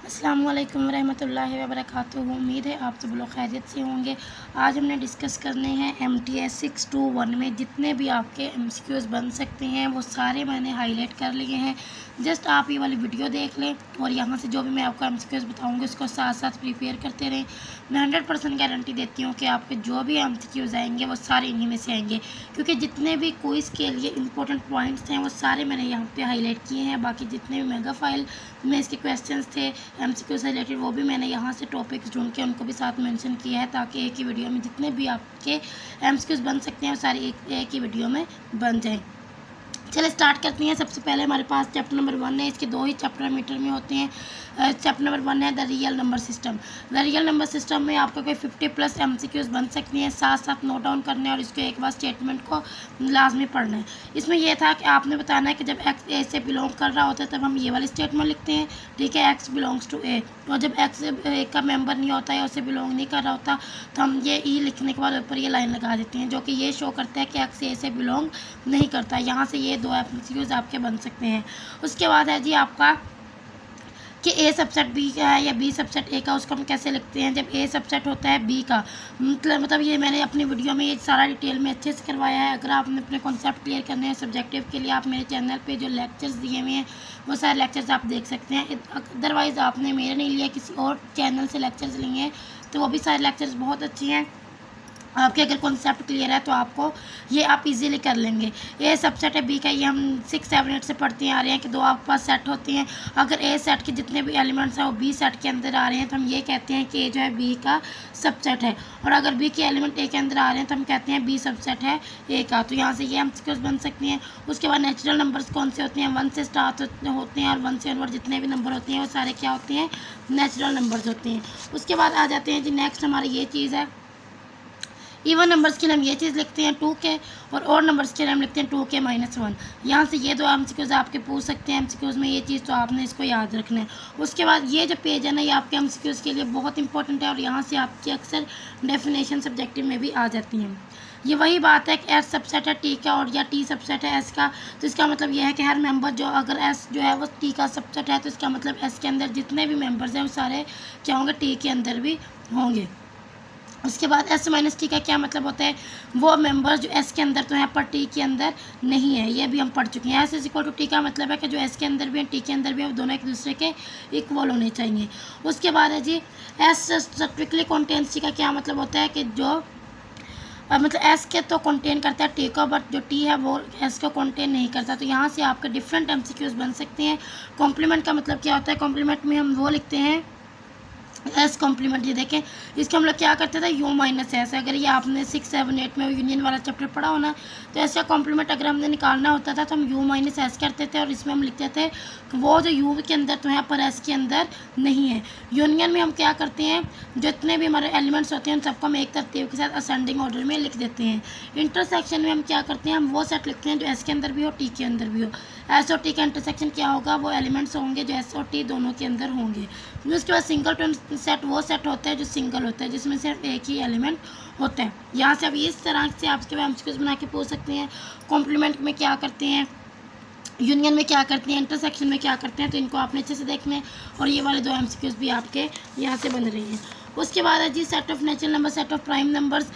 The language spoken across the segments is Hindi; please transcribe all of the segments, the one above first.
अस्सलाम वालेकुम रहमतुल्लाहि व बरकातुहू। उम्मीद है आप सब लोग खैरियत से होंगे। आज हमने डिस्कस करने हैं MTS 621 में जितने भी आपके MCQs बन सकते हैं वो सारे मैंने हाईलाइट कर लिए हैं। जस्ट आप ये वाली वीडियो देख लें और यहाँ से जो भी मैं आपको MCQs बताऊँगी उसको साथ साथ प्रिपेयर करते रहें। मैं 100% गारंटी देती हूँ कि आपके जो भी MCQs आएंगे वो सारे इन्हीं में से आएंगे, क्योंकि जितने भी क्विज़ के लिए इंपॉर्टेंट पॉइंट्स हैं वो सारे मैंने यहाँ पे हाईलाइट किए हैं। बाकी जितने भी मेगा फाइल में इसके क्वेश्चंस थे MCQ से रिलेटेड वो भी मैंने यहाँ से टॉपिक्स ढूंढ के उनको भी साथ मेंशन किया है, ताकि एक ही वीडियो में जितने भी आपके MCQs बन सकते हैं वो सारे एक ही वीडियो में बन जाएं। चलिए स्टार्ट करते हैं। सबसे पहले हमारे पास चैप्टर नंबर 1 है। इसके दो ही चैप्टर मीटर में होते हैं। चैप्टर नंबर 1 है the real number system. The real number system में आपका कोई 50+ MCQs बन सकती हैं। साथ साथ नोट डाउन करने और इसके एक बार स्टेटमेंट को लाजमी पढ़ना है। इसमें यह था कि आपने बताना है कि जब एक्स ए से बिलोंग कर रहा होता है तब हम ये वाली स्टेटमेंट लिखते हैं, ठीक है, एक्स बिलोंग्स टू ए। और जब एक्स ए का मेंबर नहीं होता है, उसे बिलोंग नहीं कर रहा होता, तो हम ये ई लिखने के बाद ऊपर ये लाइन लगा देते हैं, जो कि ये शो करता है कि एक्स ए से बिलोंग नहीं करता। यहाँ से ये दो MCQs आपके बन सकते हैं। उसके बाद है जी आपका कि ए सबसेट बी का है या बी सबसेट ए का, उसको हम कैसे लिखते हैं। जब ए सबसेट होता है बी का, मतलब ये मैंने अपनी वीडियो में ये सारा डिटेल में अच्छे से करवाया है। अगर आपने अपने कॉन्सेप्ट क्लियर करने हैं सब्जेक्टिव के लिए, आप मेरे चैनल पे जो लेक्चर्स दिए हुए हैं वो सारे लेक्चर्स आप देख सकते हैं। अदरवाइज़ आपने मेरे नहीं लिया, किसी और चैनल से लेक्चर्स लिए हैं तो वो भी सारे लेक्चर्स बहुत अच्छे हैं। आपके अगर कॉन्सेप्ट क्लियर है तो आपको ये आप इजीली कर लेंगे। ए सबसेट है बी का, ये हम 6, 7, 8 से पढ़ते आ रहे हैं कि दो आपके पास सेट होते हैं। अगर ए सेट के जितने भी एलिमेंट्स हैं वो बी सेट के अंदर आ रहे हैं तो हम ये कहते हैं कि ए जो है बी का सबसेट है। और अगर बी के एलिमेंट ए के अंदर आ रहे हैं तो हम कहते हैं बी सबसेट है ए का। तो यहाँ से ये MCQs बन सकती हैं। उसके बाद नेचुरल नंबर्स कौन से होते हैं, 1 से स्टार्ट होते हैं और 1 से ऑनवर्ड जितने भी नंबर होते हैं वो सारे क्या होते हैं, नेचुरल नंबर्स होते हैं। उसके बाद आ जाते हैं जी नेक्स्ट हमारी ये चीज़ है, इवन नंबर्स के लिए हम ये चीज़ लिखते हैं 2 के, और नंबर्स के लिए हम लिखते हैं 2k-1। यहाँ से ये दो MCQs आपके पूछ सकते हैं MCQs में ये चीज़, तो आपने इसको याद रखना है। उसके बाद ये जो पेज है ना, ये आपके MCQs के लिए बहुत इंपॉर्टेंट है और यहाँ से आपकी अक्सर डेफिनेशन सब्जेक्टिव में भी आ जाती हैं। ये वही बात है कि एस सबसेट है टी का और या टी सबसेट है एस का, तो इसका मतलब यह है कि हर मेंबर जो अगर एस जो है वो टी का सबसेट है तो इसका मतलब एस के अंदर जितने भी मेंबर्स हैं वो सारे क्या होंगे, टी के अंदर भी होंगे। उसके बाद एस माइनस टी का क्या मतलब होता है, वो मेंबर जो एस के अंदर तो हैं पर टी के अंदर नहीं है, ये भी हम पढ़ चुके हैं। S is equal to T का मतलब है कि जो एस के अंदर भी हैं टी के अंदर भी हैं वो दोनों एक दूसरे के इक्वल होने चाहिए। उसके बाद है G S strictly contains T का क्या मतलब होता है कि जो मतलब एस के तो कंटेन करता है टी को, बट जो टी है वो एस को कंटेन नहीं करता। तो यहाँ से आपके डिफरेंट MCQs बन सकते हैं। कॉम्प्लीमेंट का मतलब क्या होता है, कॉम्प्लीमेंट में हम वो लिखते हैं एस कॉम्प्लीमेंट। ये देखें, इसके हम लोग क्या करते थे, यू माइनस एस। अगर ये आपने 6, 7, 8 में यूनियन वाला चैप्टर पढ़ा हो ना, तो एस का कॉम्प्लीमेंट अगर हमने निकालना होता था तो हम यू माइनस एस करते थे और इसमें हम लिखते थे वो जो यू के अंदर तो है पर एस के अंदर नहीं है। यूनियन में हम क्या करते हैं, जितने भी हमारे एलिमेंट्स होते हैं उन सबको हम एक तरतीब के साथ असेंडिंग ऑर्डर में लिख देते हैं। इंटरसेक्शन में हम क्या करते हैं, हम वो सेट लिखते हैं जो एस के अंदर भी हो टी के अंदर भी हो। एस और टी का इंटरसेक्शन क्या होगा, वो एलिमेंट्स होंगे जो एस और टी दोनों के अंदर होंगे। उसके बाद सिंगल टर्न सेट वो सेट होता है जो सिंगल होता है, जिसमें सिर्फ एक ही एलिमेंट होता है। यहाँ से अब इस तरह से आपके MCQs बना के पूछ सकते हैं। कॉम्प्लीमेंट में क्या करते हैं, यूनियन में क्या करते हैं, इंटरसेक्शन में क्या करते हैं, तो इनको आपने अच्छे से देखना है। और ये वाले दो MCQs भी आपके यहाँ से बन रही हैं। उसके बाद है जी set of natural number, set of prime numbers,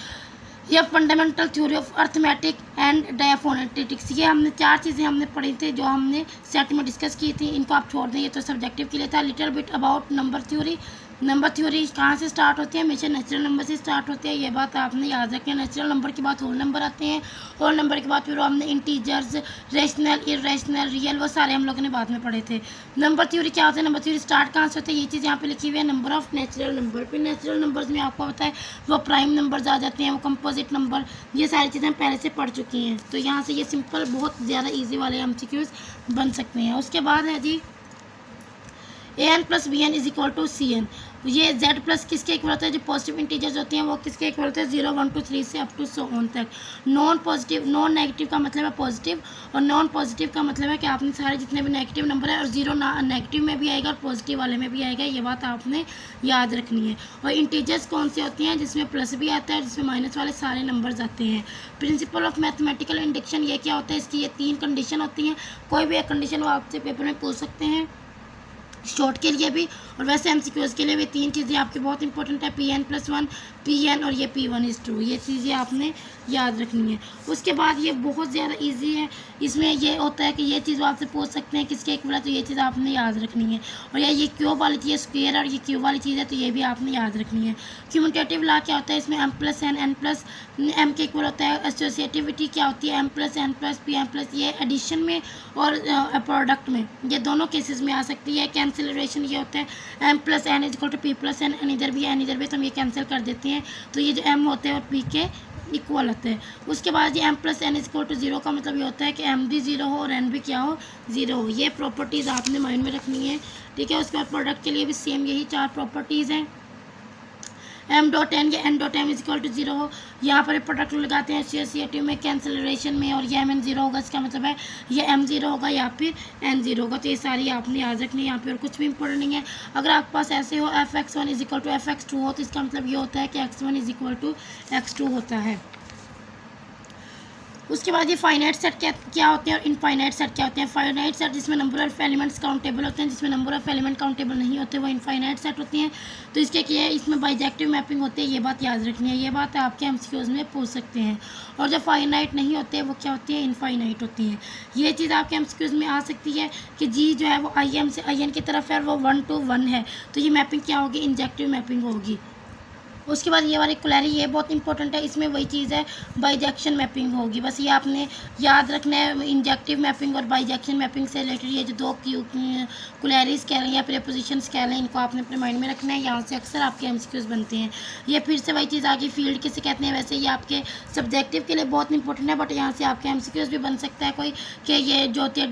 या fundamental theory of arithmetic and diophantics. ये हमने 4 चीज़ें हमने पढ़ी थी जो हमने सेट में डिस्कस की थी, इनको आप छोड़ दें, ये तो सब्जेक्टिव के लिए था। Little bit about number theory. Number theory कहाँ से स्टार्ट होती है, हमेशा नेचुरल नंबर से स्टार्ट होती है, ये बात आपने याद रखनी है। नेचुरल नंबर के बाद होल नंबर आते हैं, होल नंबर के बाद फिर हमने इंटीजर्स, रेशनल, इरेशनल, रियल, वो सारे हम लोगों ने बाद में पढ़े थे। नंबर थ्योरी क्या होता है, नंबर थ्योरी स्टार्ट कहाँ से होता है, ये चीज़ यहाँ पे लिखी हुई है, नंबर ऑफ नेचुरल नंबर। फिर नेचुरल नंबर्स में आपको पता है वो प्राइम नंबर्स आ जाते हैं, वो कंपोजिट नंबर, ये सारी चीज़ें हम पहले से पढ़ चुकी हैं। तो यहाँ से ये सिंपल बहुत ज़्यादा ईजी वाले MCQs बन सकते हैं। उसके बाद है जी an + bn is equal to cn। ये z प्लस किसके इक्वल होता है, जो पॉजिटिव इंटीजर्स होते हैं वो किसके इक्वल होते हैं, 0, 1, 2, 3 से अप टू सो ऑन तक। नॉन पॉजिटिव, नॉन नेगेटिव का मतलब है पॉजिटिव, और नॉन पॉजिटिव का मतलब है कि आपने सारे जितने भी नेगेटिव नंबर है, और 0 नेगेटिव में भी आएगा और पॉजिटिव वाले में भी आएगा, ये बात आपने याद रखनी है। और इंटीजर्स कौन से होती हैं, जिसमें प्लस भी आता है, जिसमें माइनस वाले सारे नंबर्स आते हैं। प्रिंसिपल ऑफ मैथमेटिकल इंडक्शन, ये क्या होता है, इसकी ये 3 कंडीशन होती हैं। कोई भी एक कंडीशन वो आपसे पेपर में पूछ सकते हैं। शॉर्ट के लिए भी और वैसे MCQs के लिए भी 3 चीज़ें आपकी बहुत इंपॉर्टेंट है, PN+1, PN और ये P1:2, ये चीज़ें आपने याद रखनी है। उसके बाद ये बहुत ज़्यादा इजी है, इसमें ये होता है कि ये चीज़ आपसे पूछ सकते हैं किसके इक्वल है, तो ये चीज़ आपने याद रखनी है। और ये क्यूब वाली चीज़ स्क्वायर और ये क्यूब वाली चीज़ है, तो ये भी आपने याद रखनी है। क्यूमुलेटिव लॉ क्या होता है, इसमें M+N N+M के इक्वल होता है। एसोसिएटिविटी क्या होती है, M+N+P M+, ये एडिशन में और प्रोडक्ट में, ये दोनों केसेस में आ सकती है। कैंसिलरेशन ये होता है M+N = P+N, N इधर भी है N इधर भी, तो हम ये कैंसिल कर देते हैं, तो ये जो M होते हैं और P के इक्वल होते हैं। उसके बाद ये M+N = 0 का मतलब ये होता है कि M भी 0 हो और N भी क्या हो, 0 हो। ये प्रॉपर्टीज़ आपने माइंड में रखनी है, ठीक है। उसके बाद प्रोडक्ट के लिए भी सेम यही 4 प्रॉपर्टीज़ हैं। M.N या N.M = 0 हो, यहाँ पर प्रोडक्ट लगाते हैं एसोसिएटिव में, कैंसिलरेशन में, और ये M 0 होगा, इसका मतलब है ये M 0 होगा या फिर N 0 होगा। तो ये सारी आपने याद रखनी है, यहाँ पे और कुछ भी इंपॉर्टेंट नहीं है। अगर आपके पास ऐसे हो Fx1 = Fx2 हो, तो इसका मतलब ये होता है कि x1 = x2 होता है। उसके बाद ये फाइनाइट सेट क्या होते हैं और इनफाइनाइट सेट क्या होते हैं। फाइनाइट सेट जिसमें नंबर ऑफ एलिमेंट्स काउंटेबल होते हैं, जिसमें नंबर ऑफ एलिमेंट काउंटेबल नहीं होते, वो इनफाइनाइट सेट होती हैं। तो इसके क्या है, इसमें बाइजेक्टिव मैपिंग होती है, ये बात याद रखनी है, ये बात आपके MCQs में पूछ सकते हैं। और जो फाइनाइट नहीं होते वो क्या होती है, इनफाइनाइट होती हैं। ये चीज़ आपके MCQs में आ सकती है कि जी जो है वो IM से IN की तरफ है और वो 1 to 1 है, तो ये मैपिंग क्या होगी, इंजेक्टिव मैपिंग होगी। उसके बाद ये वाली क्लैरी, ये बहुत इंपॉर्टेंट है, इसमें वही चीज़ है बाइजेक्शन मैपिंग होगी। बस ये आपने याद रखना है, इंजेक्टिव मैपिंग और बाइजेक्शन मैपिंग से रिलेटेड ये जो 2 क्लैरीज कह लें या प्रीपोजिशंस कह लें, इनको आपने अपने माइंड में रखना है। यहाँ से अक्सर आपके MCQs बनते हैं। ये फिर से वही चीज़ आगे फील्ड किसे कहते हैं, वैसे ये आपके सब्जेक्टिव के लिए बहुत इंपॉर्टेंट है, बट यहाँ से आपके MCQs भी बन सकता है कोई कि ये जो होती है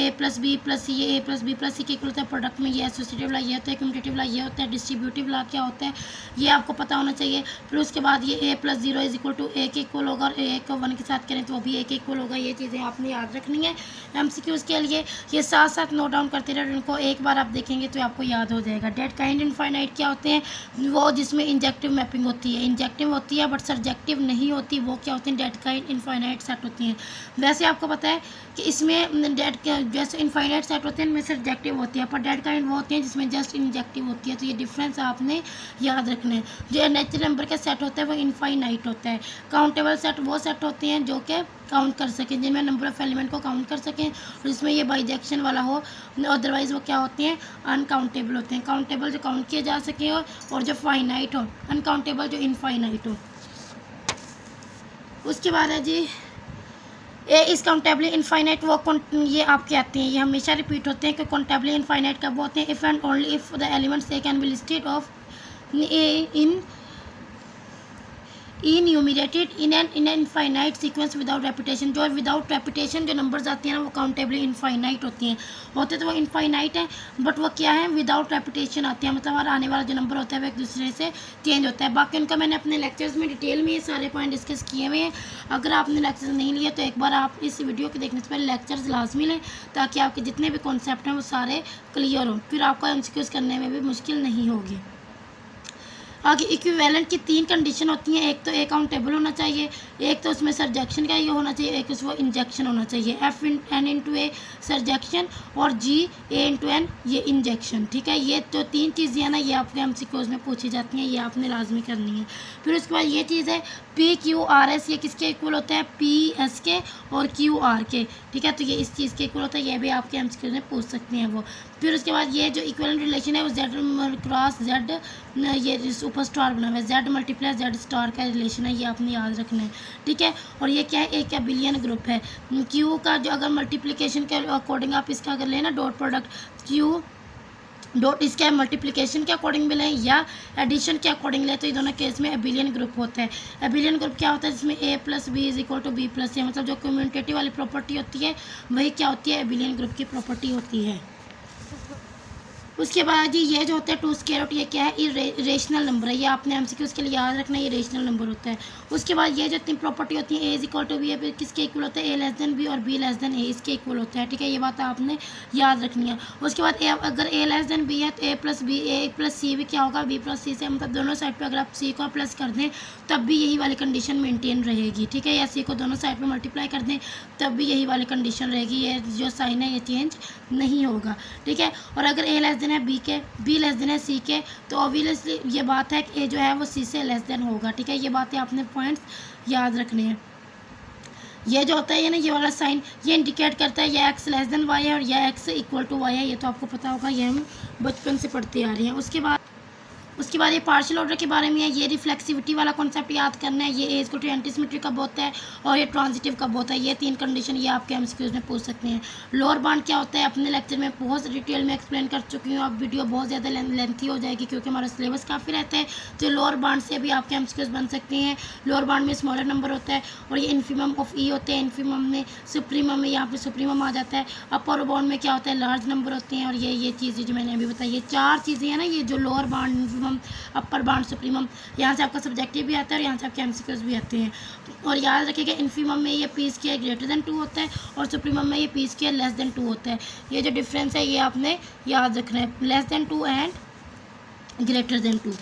A+B+C, ये A+B+C के इक्वल होता है। प्रोडक्ट में ये एसोसिएटिव लॉ ये होता है, क्यूमुलेटिव लॉ ये होता है, डिस्ट्रीब्यूटिव लॉ क्या होता है ये आपको पता होना चाहिए। फिर उसके बाद ये A+0 = A के इक्वल होगा, और A को 1 के साथ करें तो वो भी A के इक्वल होगा। ये चीज़ें आपने याद रखनी है MCQs के लिए। ये साथ साथ नोट डाउन करते रहे, उनको एक बार आप देखेंगे तो आपको याद हो जाएगा। डेड काइंड इनफाइनाइट क्या होते हैं, वो जिसमें इंजेक्टिव मैपिंग होती है, इंजेक्टिव होती है बट सब्जेक्टिव नहीं होती, वो क्या होती है, डेड काइंड इनफाइनाइट सेट होती हैं। वैसे आपको पता है कि इसमें डेड जैसे इनफाइनाइट सेट होते हैं इनमें सब्जेक्टिव होती है, पर डेड काइंड वो होती हैं जिसमें जस्ट इंजेक्टिव होती है। तो ये डिफरेंस आपने याद रखना है। जो नेचुरल नंबर का सेट होता है वो इनफाइनाइट होता है। काउंटेबल सेट वो सेट होते हैं जो कि काउंट कर सकें, जिनमें नंबर ऑफ एलिमेंट को काउंट कर सकें, और इसमें ये बाइजेक्शन वाला हो। अदरवाइज वो क्या होते हैं, अनकाउंटेबल होते हैं। काउंटेबल जो काउंट किए जा सके और जो फाइनाइट हो, अनकाउंटेबल जो इनफाइनाइट हो। उसके बाद है जी ए इस काउंटेबली इनफाइनाइट, वो ये आपके आते हैं, ये हमेशा रिपीट होते हैं कि काउंटेबली इनफाइनाइट कब होते हैं, if and only if the elements A can be listed of enumerated in an infinite sequence without repetition. जो विदाउट रेपिटेशन जो नंबर्स आती हैं ना वो काउंटेबली इनफाइनाइट होती हैं, होते तो वो इनफाइनाइट हैं बट वो क्या है, विदाउट रेपिटेशन आती है, मतलब हमारा आने वाला जो नंबर होता है वो एक दूसरे से चेंज होता है। बाकी उनका मैंने अपने लेक्चर्स में डिटेल में ये सारे पॉइंट डिस्कस किए हुए हैं। अगर आपने लेक्चर्स नहीं लिए तो एक बार आप इस वीडियो के देखने से पहले लेक्चर्स लाजमी लें, ताकि आपके जितने भी कॉन्सेप्ट हैं वो सारे क्लियर हों, फिर आपको MCQs करने में भी मुश्किल नहीं होगी। आगे इक्विवेलेंट की 3 कंडीशन होती हैं, एक तो ए काउंटेबल होना चाहिए, एक तो उसमें सरजेक्शन का ये होना चाहिए, एक उसमें इंजेक्शन होना चाहिए। F(n) × A सरजेक्शन और G A(n) ये इंजेक्शन, ठीक है। ये तो 3 चीज़ें हैं ना, ये आपके MCQs में पूछी जाती हैं, ये आपने लाजमी करनी है। फिर उसके बाद ये चीज़ है PQRS, ये किसके इक्वल होता है, PS के और QR के, ठीक है। तो ये इस चीज़ के इक्वल होता है, ये भी आपके MCQs में पूछ सकते हैं वो। फिर उसके बाद ये जो इक्विवेलेंट रिलेशन है वो Z × Z, ये सुपर स्टार बना हुआ है, Z × Z का रिलेशन है, ये आपने याद रखना है, ठीक है। और ये क्या है, एक एबिलियन ग्रुप है। Q का जो अगर मल्टीप्लिकेशन के अकॉर्डिंग आप इसका अगर लेना डॉट प्रोडक्ट Q डॉट इसके मल्टीप्लिकेशन के अकॉर्डिंग भी लें या एडिशन के अकॉर्डिंग लें, तो ये दोनों केस में एबिलियन ग्रुप होता है। एबिलियन ग्रुप क्या होता है, जिसमें A+B = B+C, मतलब जो कम्यूटेटिव वाली प्रॉपर्टी होती है वही क्या होती है, एबिलियन ग्रुप की प्रॉपर्टी होती है। उसके बाद जी ये जो होता है 2√, ये क्या है, रेशनल नंबर है, ये आपने MCQs के लिए याद रखना है, ये रेशनल नंबर होता है। उसके बाद ये जो 3 प्रॉपर्टी होती है, A = B है, किसके इक्वल होता है, A<B और B<A इसके इक्वल होता है, ठीक है। ये बात आपने याद रखनी है। उसके बाद अगर A<B है तो A+B A+C भी क्या होगा, B+C से, मतलब दोनों साइड पर अगर आप C को प्लस कर दें तब भी यही वाली कंडीशन मेनटेन रहेगी, ठीक है। या C को दोनों साइड पर मल्टीप्लाई कर दें तब भी यही वाली कंडीशन रहेगी, ये जो साइन है ये चेंज नहीं होगा, ठीक है। और अगर A देन है बी के, बी लेस देन है सी के, तो ऑब्वियसली ये बात है कि ए जो है वो सी से लेस देन होगा। ठीक है, ये बातें आपने पॉइंट्स याद रखने हैं। ये जो होता है ये ना, ये वाला साइन ये इंडिकेट करता है ये एक्स लेस देन वाई है और ये एक्स इक्वल टू वाई है। ये तो आपको पता होगा, ये हम बचपन से पढ़ते आ रहे हैं। उसके बाद ये पार्शियल ऑर्डर के बारे में है। ये रिफ्लेक्सिविटी वाला कॉन्सेप्ट याद करना है। ये एज को टू एंटीसिमेट्री कब होता है और ये ट्रांजिटिव कब होता है। ये 3 कंडीशन ये आपके एमसीक्यूज में पूछ सकते हैं। लोअर बाउंड क्या होता है अपने लेक्चर में बहुत डिटेल में एक्सप्लेन कर चुकी हूँ। अब वीडियो बहुत ज़्यादा लेंथी हो जाएगी क्योंकि हमारा सिलेबस काफ़ी रहता है। तो लोअर बाउंड से भी आपके एमसीक्यूज बन सकते हैं। लोअर बाउंड में स्मॉलर नंबर होता है और ये इन्फीमम ऑफ ई होते हैं। इन्फीमम में सुप्रीमम में यहाँ पर सुप्रीमम आ जाता है। अपर बाउंड में क्या होता है, लार्ज नंबर होते हैं। और ये चीज़ें जो मैंने अभी बताई, ये 4 चीज़ें हैं ना, ये जो lower bound, infimum, upper bound, supremum, यहाँ से आपका सब्जेक्टिव भी आता है और यहाँ से आपके एमसीक्यूज भी आते हैं। और याद रखिएगा इन्फीमम में ये पी स्क्वायर ग्रेटर देन 2 होता है और सुप्रीमम में ये पी स्क्वायर लेस देन 2 होता है। ये जो डिफरेंस है ये आपने याद रखना है, less than 2 and greater than 2।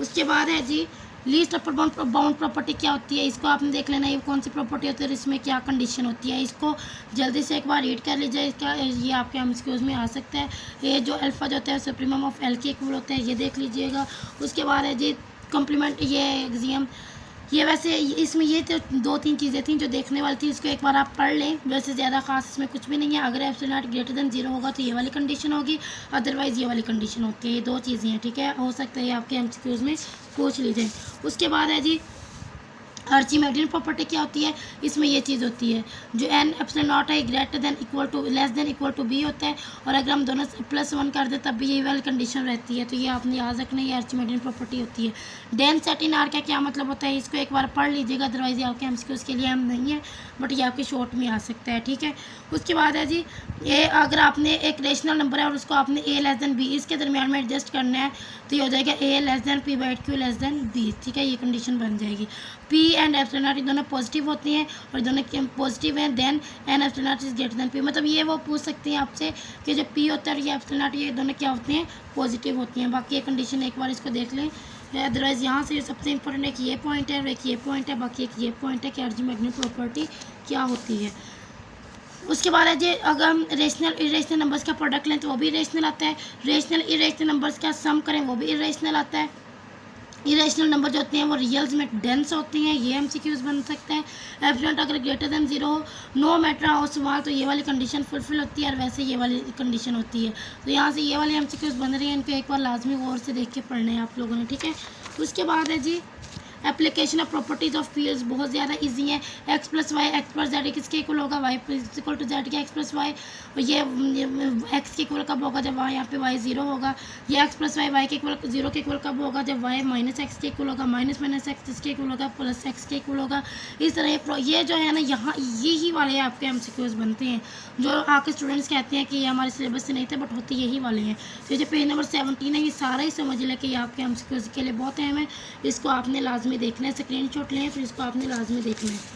उसके बाद है जी लीस्ट अपर बाउंड प्रॉपर्टी क्या होती है, इसको आपने देख लेना ये कौन सी प्रॉपर्टी होती है और इसमें क्या कंडीशन होती है। इसको जल्दी से एक बार रीड कर लीजिए, इसका ये आपके एमसीक्यूज में आ सकता है। ये जो अल्फा जो होता है सुप्रीमम ऑफ एल के इक्वल होता है, ये देख लीजिएगा। उसके बाद है जी कॉम्प्लीमेंट, ये एक्सियम, ये वैसे इसमें ये तो 2-3 चीज़ें थी जो देखने वाली थी, इसको एक बार आप पढ़ लें। वैसे ज़्यादा खास इसमें कुछ भी नहीं है। अगर एप्सिलॉन नॉट ग्रेटर देन 0 होगा तो ये वाली कंडीशन होगी, अदरवाइज़ ये वाली कंडीशन होती है। ये 2 चीज़ें हैं, ठीक है, हो सकता है आपके एमसीक्यूज में पूछ लीजिए। उसके बाद है जी आर्चिमेडियन प्रॉपर्टी क्या होती है, इसमें ये चीज़ होती है जो एन एप्सिलॉन नॉट है greater than equal to less than equal to B होता है और अगर हम दोनों +1 कर दें तब भी यही वाली कंडीशन रहती है। तो ये आपने याद रखना, ये आर्चिमेडियन प्रॉपर्टी होती है। डेंस सेट इन आर का क्या मतलब होता है, इसको एक बार पढ़ लीजिएगा, अदरवाइज ये आपके एमसीक्यूज के लिए हम नहीं है, बट ये आपके शॉर्ट में आ सकता है। ठीक है, उसके बाद है जी ये अगर आपने एक रेशनल नंबर है और उसको आपने ए लेस देन बी इसके दरमियान में एडजस्ट करना है तो ये हो जाएगा A less than P by Q less than B. ठीक है, ये कंडीशन बन जाएगी। पी एंड एप्सिलॉन नॉट दोनों पॉजिटिव होती हैं और दोनों पॉजिटिव हैं, then N epsilon naught is greater than P. मतलब ये वो पूछ सकती हैं आपसे कि जो पी होता है और ये एप्सिलॉन नॉट ये दोनों क्या होते हैं, पॉजिटिव होती हैं। बाकी ये कंडीशन एक बार इसको देख लें, अदरवाइज यहाँ से सबसे इंपॉर्टेंट एक ये पॉइंट है और एक ये पॉइंट है, बाकी एक ये पॉइंट है कि आर्चिमेडियन प्रॉपर्टी क्या होती है। उसके बाद है जी अगर हम रेशनल इरेशनल नंबर्स का प्रोडक्ट लें तो वो भी इरेशनल आता है। रेशनल इरेशनल नंबर्स का सम करें वो भी इरेशनल आता है। इरेशनल नंबर जो होते हैं वो रियल्स में डेंस होते हैं, ये एमसीक्यूज बन सकते हैं। एप्सिलॉन अगर ग्रेटर देन 0 हो, नो मैटर हाउ स्मॉल, तो ये वाली कंडीशन फुलफिल होती है और वैसे ये वाली कंडीशन होती है। तो यहाँ से ये वाले एमसीक्यूज बन रहे हैं, इनको एक बार लाजमी गौर से देख के पढ़ने हैं आप लोगों ने। ठीक है, उसके बाद है जी application of properties of fields बहुत ज़्यादा इजी है। X plus Y X plus Z किसके इक्वल होगा, वाई इक्वल टू जेड के एक्स प्लस वाई। ये एक्स के इक्वल कब होगा, जब यहाँ पे वाई 0 होगा। ये एक्स प्लस वाई वाई के इक्वल 0 के इक्वल कब होगा, जब वाई माइनस एक्स के इक्वल होगा। माइनस माइनस एक्स इसके इक्वल होगा, प्लस एक्स के इक्वल होगा। इस तरह ये जो है ना यहाँ यही वाले आपके एमसीक्यूज बनते हैं जो आपके स्टूडेंट्स कहते हैं कि ये हमारे सिलेबस से नहीं थे, बट होते यही वाले हैं। तो ये जो पेज नंबर 17 है ये सारा ही समझ लें कि ये आपके एमसीक्यूज के लिए बहुत अहम है। इसको आपने लाजमी देखना है, स्क्रीनशॉट लें फिर इसको आपने लाजमी देखना है।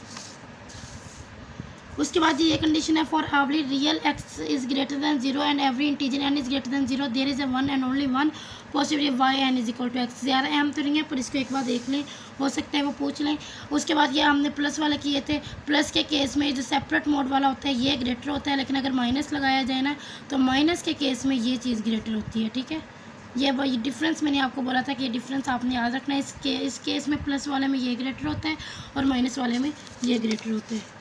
उसके बाद ये कंडीशन है for every real X is greater than 0 and every integer N is greater than 0 there is a one and only one possibility Y N is equal to X. ज़्यादा अहम तो नहीं है पर इसको एक बार देख लें, हो सकता है वो पूछ लें। उसके बाद ये हमने प्लस वाले किए थे, प्लस के केस में जो सेपरेट मोड वाला होता है ये ग्रेटर होता है, लेकिन अगर माइनस लगाया जाए ना तो माइनस के केस में ये चीज़ ग्रेटर होती है। ठीक है, ये वही डिफरेंस मैंने आपको बोला था कि ये डिफरेंस आपने याद रखना है। इस केस में प्लस वाले में ये ग्रेटर होता है और माइनस वाले में ये ग्रेटर होता है।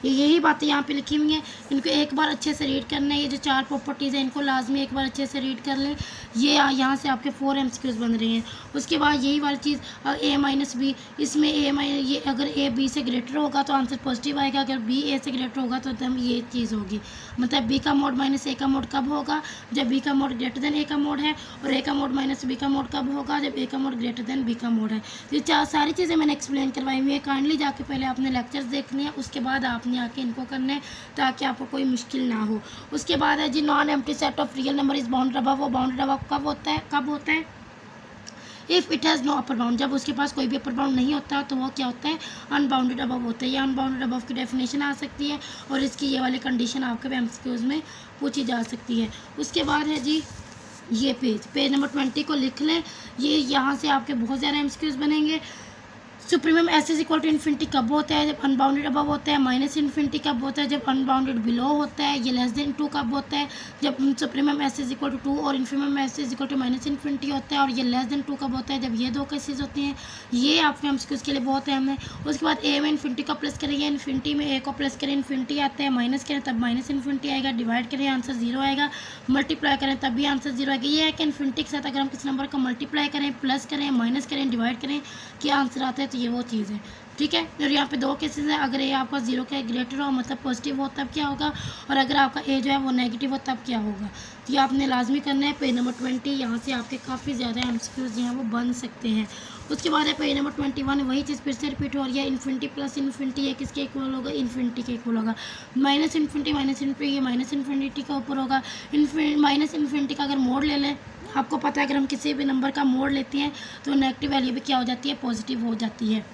यही बातें यहाँ पे लिखी हुई हैं, इनको एक बार अच्छे से रीड करना है। ये जो 4 प्रॉपर्टीज़ हैं इनको लाजमी एक बार अच्छे से रीड कर लें। ये यहाँ से आपके 4 एमसीक्यूज बन रहे हैं। उसके बाद यही वाली चीज़ ए माइनस बी, इसमें ये अगर ए बी से ग्रेटर होगा तो आंसर पॉजिटिव आएगा, अगर बी ए से ग्रेटर होगा तो एकदम ये चीज़ होगी। मतलब बी का मोड माइनस ए का मोड कब होगा, जब बी का मोड ग्रेटर देन ए का मोड है, और ए का मोड माइनस बी का मोड कब होगा, जब ए का मोड ग्रेटर देन बी का मोड है। तो ये सारी चीज़ें मैंने एक्सप्लेन करवाई हुई है। काइंडली जाके पहले आपने लेक्चर्स देखने हैं, उसके बाद आपने आके इनको करना है ताकि आपको कोई मुश्किल ना हो। उसके बाद है जी non empty set of real number is bounded above. वो बाउंडेड अबव कब होता है if it has no upper bound, जब उसके पास कोई भी अपर बाउंड नहीं होता तो वो क्या होता है, अनबाउंडेड अबव होता है। ये अनबाउंडेड अबव की डेफिनेशन आ सकती है और इसकी ये वाली कंडीशन आपके एमसीक्यूज में पूछी जा सकती है। उसके बाद है जी ये पेज नंबर 20 को लिख लें। ये यहाँ से आपके बहुत ज़्यादा एमसीक्यूज बनेंगे। Supremum S is equal to infinity कब होता है? जब अनबाउंडेड अबव होता है। माइनस इन्फिनिटी कब होता है? जब अनबाउंडेड बिलो होता है। ये लेस देन 2 कब होता है? जब supremum S is equal to 2 और infimum S is equal to minus infinity होता है। और ये लेस देन 2 कब होता है? जब ये दो केसेस होते हैं। ये आपके एमसीक्यूज के लिए बहुत अहम है। उसके बाद ए में इन्फिनिटी का प्लस करेंगे, इन्फिनिटी में ए को प्लस करें, इन्फिनिटी आता है, माइनस करें तब माइनस इन्फिनिटी आएगा, डिवाइड करें आंसर 0 आएगा, मल्टीप्लाई करें तब भी आंसर 0 आएगा। ये है कि इन्फिनिटी के साथ अगर हम किसी नंबर को मल्टीप्लाई करें, प्लस करें, माइनस करें, डिवाइड करें, क्या आंसर आता है, तो ये वो चीज़ है। ठीक है। और यहाँ पे दो केसेस हैं, अगर ए आपका 0 के ग्रेटर हो मतलब पॉजिटिव हो तब क्या होगा, और अगर आपका ए जो है वो नेगेटिव हो तब क्या होगा। तो ये आपने लाजमी करना है। पेज नंबर 20 यहाँ से आपके काफ़ी ज़्यादा एमसीक्यूज जो हैं वो बन सकते हैं। उसके बाद है पेज नंबर 21, वही चीज़ फिर से रिपीट हो रही है। इन्फिनिटी प्लस इन्फिनिटी ये किसके इक्वल होगा? इन्फिनिटी के इक्वल होगा। माइनस इन्फिनिटी ये माइनस इन्फिनिटी का ऊपर होगा। माइनस इन्फिनिटी का अगर मोड ले लें, आपको पता है अगर हम किसी भी नंबर का मोड लेते हैं तो नेगेटिव वैल्यू भी क्या हो जाती है? पॉजिटिव हो जाती है।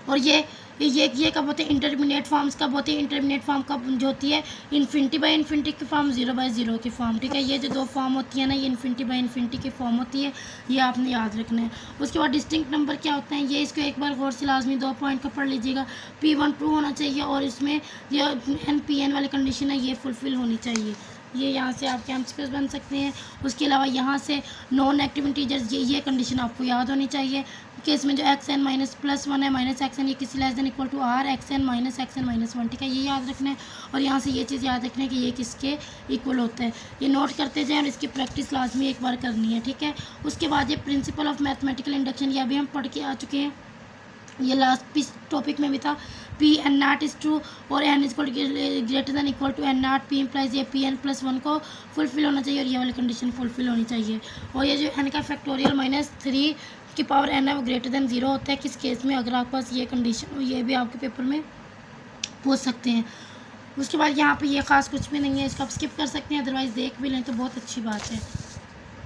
और ये कब होते हैं? इंटरमीडिएट फॉर्म्स कब होती है? इंटरमीडिएट फॉर्म कब जो होती है? इन्फिनिटी बाय इन्फिनिटी की फॉर्म, 0 बाय 0 की फॉर्म। ठीक है। ये जो दो फॉर्म होती है ना, ये इन्फिनिटी बाय इन्फिनिटी की फॉर्म होती है, ये आपने याद रखना है। उसके बाद डिस्टिंक्ट नंबर क्या होते हैं? ये इसको एक बार गौर से लाजमी 2 पॉइंट का पढ़ लीजिएगा। P1 ट्रू होना चाहिए और इसमें जो NPN वाली कंडीशन है ये फुलफिल होनी चाहिए। ये यहाँ से आपके एमसीक्यूज बन सकते हैं। उसके अलावा यहाँ से नॉन एक्टिव इंटीजर्स, ये कंडीशन आपको याद होनी चाहिए कि इसमें जो एक्स एन माइनस प्लस 1 है, माइनस एक्स एन ये किसी less than equal to R X N minus minus 1। ठीक है। ये याद रखना है। और यहाँ से ये चीज़ याद रखना है कि ये किसके इक्वल होता है। ये नोट करते जाएँ और इसकी प्रैक्टिस लाजमी एक बार करनी है। ठीक है। उसके बाद ये प्रिंसिपल ऑफ मैथमेटिकल इंडक्शन, ये अभी हम पढ़ के आ चुके हैं, ये लास्ट टॉपिक में भी था। P N naught is true और N is greater than equal to N naught, P implies ये पी एन प्लस 1 को फुलफिल होना चाहिए और ये वाली कंडीशन फुलफिल होनी चाहिए। और ये जो एन का फैक्टोरियल -3 की पावर एन है वो ग्रेटर दैन 0 होता है। किस केस में? अगर आपके पास ये कंडीशन हो, ये भी आपके पेपर में पूछ सकते हैं। उसके बाद यहाँ पे ये ख़ास कुछ भी नहीं है, इसको आप स्किप कर सकते हैं, अदरवाइज़ देख भी लें तो बहुत अच्छी बात है।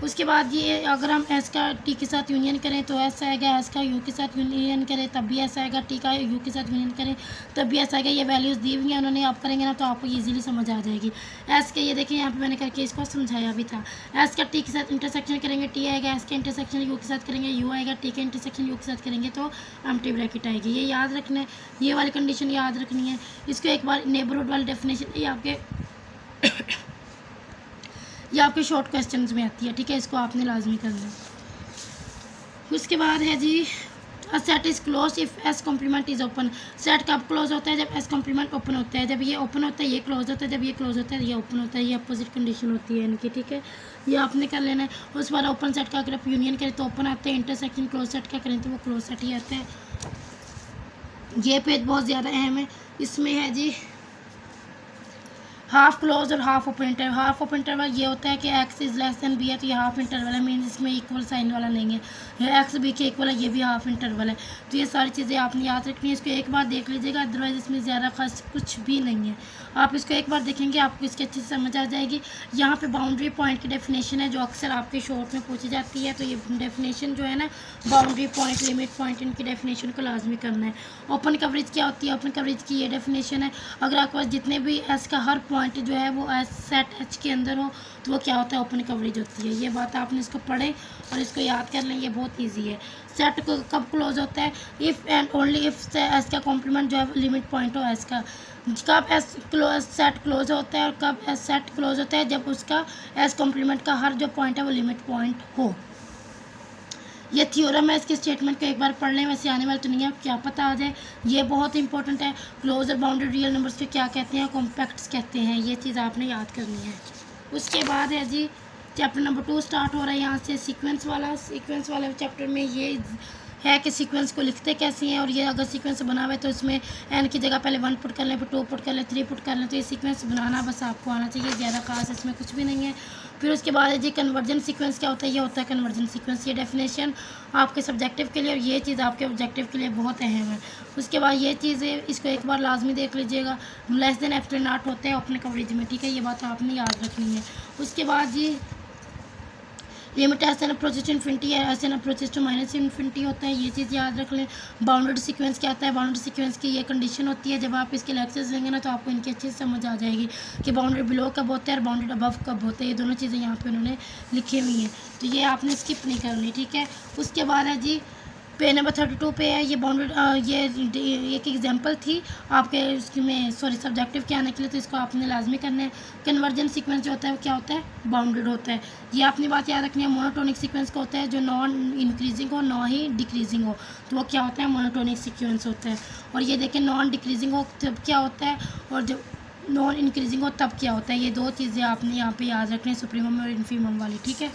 उसके बाद ये अगर हम एस का टी के साथ यूनियन करें तो ऐसा आएगा, एस का यू के साथ यूनियन करें तब भी ऐसा आएगा, टी का यू के साथ यूनियन करें तब भी ऐसा आएगा। ये वैल्यूज़ दी हुई हैं उन्होंने, आप करेंगे ना तो आपको इजीली समझ आ जाएगी। एस के ये देखें यहाँ पे मैंने करके इसको समझाया भी था। एस का टी के साथ इंटरसेक्शन करेंगे टी आएगा, एस का इंटरसेक्शन यू के साथ करेंगे यू आएगा, टी का इंटरसेक्शन यू के साथ करेंगे तो एम्प्टी ब्रैकेट आएगी। ये याद रखना है, ये वाली कंडीशन याद रखनी है। इसको एक बार नेबरहुड वाली डेफिनेशन ये आपके शॉर्ट क्वेश्चंस में आती है। ठीक है। इसको आपने लाजमी करना है। उसके बाद है जी, a set is close if S complement is open. सेट कब क्लोज होता है? जब एस कॉम्प्लीमेंट ओपन होता है। जब ये ओपन होता है ये क्लोज होता है, जब ये क्लोज होता है ये ओपन होता है। ये अपोजिट कंडीशन होती है इनकी। ठीक है। ये आपने कर लेना है। उस बार ओपन सेट का अगर आप यूनियन करें तो ओपन आता है, इंटरसेक्शन क्लोज सेट का करें तो वो क्लोज सेट ही आता है। ये पेज बहुत ज़्यादा अहम है। इसमें है जी हाफ क्लोज और half open interval. Half open interval ये होता है कि X is less than B है तो ये हाफ इंटरवल है, मीन्स इसमें इक्वल साइन वाला नहीं है। ये एक्स बी के इक्वल है, ये भी हाफ इंटरवल है। तो ये सारी चीज़ें आपने याद रखनी है। इसको एक बार देख लीजिएगा, अदरवाइज़ इसमें ज़्यादा खास कुछ भी नहीं है। आप इसको एक बार देखेंगे आपको इसकी अच्छी से समझ आ जाएगी। यहाँ पे बाउंड्री पॉइंट की डेफिनेशन है जो अक्सर आपके शॉर्ट में पूछी जाती है। तो ये डेफिनेशन जो है ना, बाउंड्री पॉइंट, लिमिट पॉइंट, इनकी डेफिनेशन को लाजमी करना है। ओपन कवरेज क्या होती है? ओपन कवरेज की ये डेफिनेशन है, अगर आपके पास जितने भी एस का हर पॉइंट जो है वो सेट एच के अंदर हो तो वो क्या होता है? ओपन कवरेज होती है। ये बात आपने इसको पढ़ें और इसको याद कर लें, ये बहुत इजी है। सेट को कब क्लोज होता है? If and only if S का कॉम्प्लीमेंट जो है लिमिट पॉइंट हो एस का। कब एस क्लोज सेट क्लोज होता है और कब एस सेट क्लोज होता है? जब उसका एस कॉम्प्लीमेंट का हर जो पॉइंट है वो लिमिट पॉइंट हो। ये थ्योरम है, इसके स्टेटमेंट को एक बार पढ़ लें, वैसे आने वाले तो नहीं है, क्या पता आ जाए। ये बहुत इंपॉर्टेंट है। क्लोज और बाउंडेड रियल नंबर्स को क्या कहते हैं? कॉम्पैक्ट्स कहते हैं। ये चीज़ आपने याद करनी है। उसके बाद है जी चैप्टर नंबर 2 स्टार्ट हो रहा है यहाँ से, सीक्वेंस वाला चैप्टर में ये है कि सीक्वेंस को लिखते कैसे हैं। और ये अगर सीक्वेंस बना हुआ है तो इसमें एन की जगह पहले 1 पुट कर लें, फिर 2 पुट कर लें, 3 पुट कर लें। तो ये सीक्वेंस बनाना बस आपको आना चाहिए, ज़्यादा खास इसमें कुछ भी नहीं है। फिर उसके बाद है जी कन्वर्जन सीक्वेंस क्या होता है? ये होता है कन्वर्जन सीक्वेंस। ये डेफिनेशन आपके सब्जेक्टिव के लिए और ये चीज़ आपके ऑब्जेक्टिव के लिए बहुत अहम है। उसके बाद ये चीज़ें इसको एक बार लाजमी देख लीजिएगा। लेस देन एप्सिलॉन नॉट होते हैं अपने कवरेज में। ठीक है। ये बात आपने याद रखनी है। उसके बाद जी limit S N approaches to infinity है, S N approaches to minus infinity होता है। ये चीज़ याद रख लें। बाउंडेड सीक्वेंस क्या होता है? बाउंडेड सीक्वेंस की ये कंडीशन होती है, जब आप इसके लेक्चर्स लेंगे ना तो आपको इनकी अच्छे से समझ आ जाएगी कि बाउंडेड बिलो कब होता है और बाउंडेड अबव कब होता है। ये दोनों चीज़ें यहाँ पे उन्होंने लिखी हुई हैं, तो ये आपने स्किप नहीं करनी। ठीक है। उसके बाद है जी पेज नंबर 32 पे है। ये बाउंडेड ये एक एग्जांपल थी आपके इसमें सब्जेक्टिव के आने के लिए, तो इसको आपने लाजमी करना है। कन्वर्जन सीक्वेंस जो होता है वो क्या होता है, बाउंडेड होता है। ये अपनी बात याद रखनी है। मोनोटोनिक सीक्वेंस का होता है जो नॉन इंक्रीजिंग हो ना ही डिक्रीजिंग हो, तो वो क्या होता है, मोनोटोनिक सीक्वेंस होता है। और ये देखें नॉन डिक्रीजिंग हो तब क्या होता है, और जब नॉन इंक्रीजिंग हो तब क्या होता है। ये दो चीज़ें आपने यहाँ पे याद रखनी है, सुप्रीमम और इन्फीमम वाली, ठीक है।